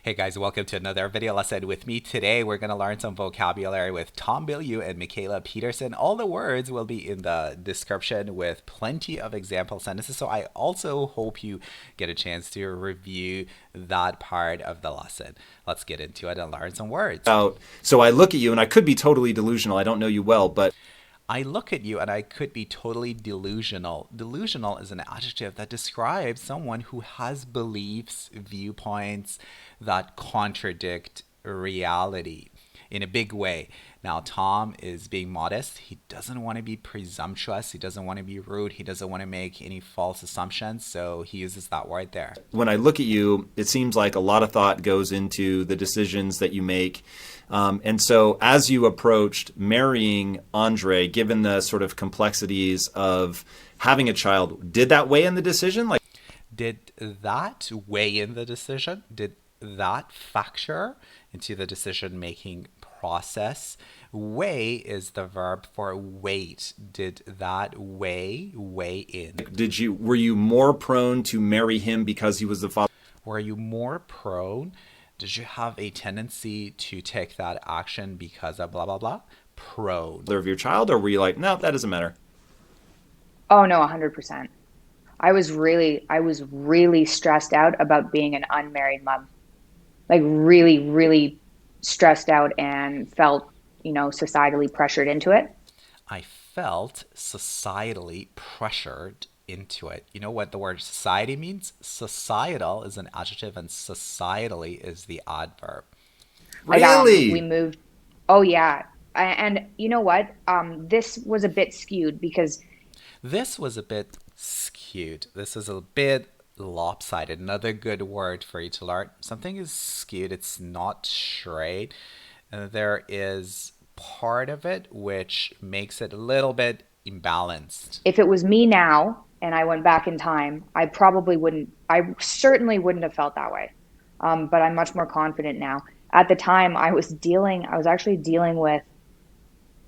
Hey guys, welcome to another video lesson with me. Today we're going to learn some vocabulary with Tom Bilyeu and Mikhaila Peterson. All the words will be in the description with plenty of example sentences. So I also hope you get a chance to review that part of the lesson. Let's get into it and learn some words. So I look at you and I could be totally delusional. I don't know you well, but I look at you and I could be totally delusional. Delusional is an adjective that describes someone who has beliefs, viewpoints that contradict reality in a big way. Now, Tom is being modest. He doesn't want to be presumptuous. He doesn't want to be rude. He doesn't want to make any false assumptions. So he uses that word there. when I look at you, it seems like a lot of thought goes into the decisions that you make. And so as you approached marrying Andre, given the sort of complexities of having a child, did that weigh in the decision? Did that weigh in the decision? Did that factor into the decision-making process? Weigh is the verb for weight. Did that weigh in? Were you more prone to marry him because he was the father Were you more prone? Did you have a tendency to take that action because of blah, blah, blah? Prone. of your child, or were you like, no, that doesn't matter? Oh no, 100%. I was really stressed out about being an unmarried mom. Like really stressed out and felt, societally pressured into it. I felt societally pressured into it. You know what the word society means? Societal is an adjective and societally is the adverb. Really? We moved. Oh yeah. And you know what? This was a bit skewed because This was a bit skewed. This is a bit lopsided. Another good word for you to learn. Something is skewed. It's not straight. There is part of it which makes it a little bit imbalanced. if it was me now and I went back in time, I certainly wouldn't have felt that way. But I'm much more confident now. At the time, I was actually dealing with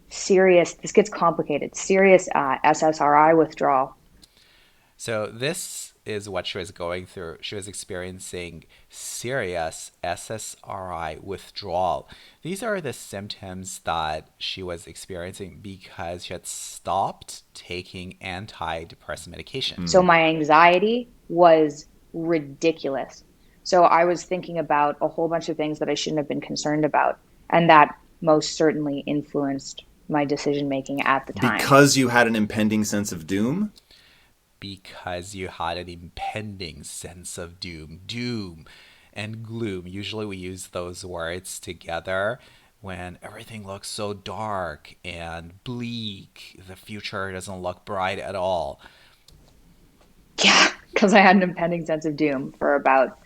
serious, this gets complicated, serious SSRI withdrawal. So this is what she was going through. She was experiencing serious SSRI withdrawal. These are the symptoms that she was experiencing because she had stopped taking antidepressant medication. So my anxiety was ridiculous. So I was thinking about a whole bunch of things that I shouldn't have been concerned about. And that most certainly influenced my decision making at the time. Because you had an impending sense of doom? Because you had an impending sense of doom and gloom. Usually we use those words together when everything looks so dark and bleak. The future doesn't look bright at all. Yeah, because I had an impending sense of doom for about,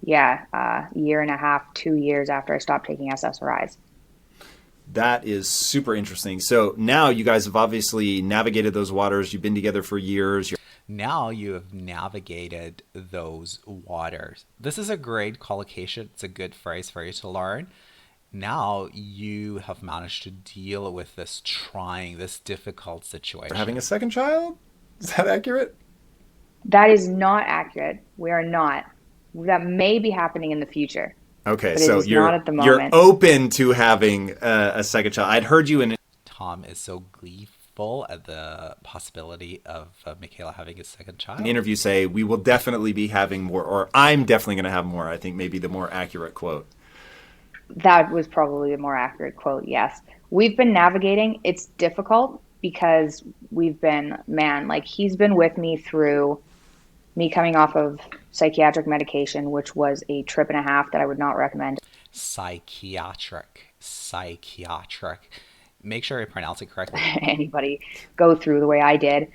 a year and a half, 2 years after I stopped taking SSRIs. That is super interesting. So now you guys have obviously navigated those waters. You've been together for years. Now you have navigated those waters. This is a great collocation. It's a good phrase for you to learn. Now you have managed to deal with this difficult situation. Having a second child? Is that accurate? That is not accurate. We are not. That may be happening in the future. Okay, But it so is not at the you're moment. open to having a second child. I'd heard you in Tom is so gleeful at the possibility of Mikhaila having a second child. an interview say, we will definitely be having more, or I'm definitely going to have more. I think maybe the more accurate quote. That was probably the more accurate quote, yes. We've been navigating. It's difficult because he's been with me through me coming off of psychiatric medication, which was a trip and a half that I would not recommend. Psychiatric. Make sure I pronounce it correctly. Anybody go through the way I did.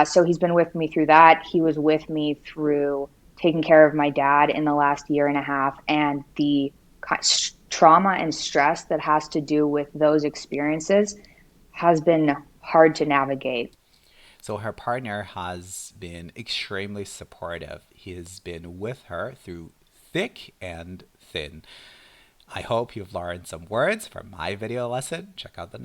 So he's been with me through that. He was with me through taking care of my dad in the last year and a half, and the trauma and stress that has to do with those experiences has been hard to navigate. So her partner has been extremely supportive. He has been with her through thick and thin. I hope you've learned some words from my video lesson. Check out the next.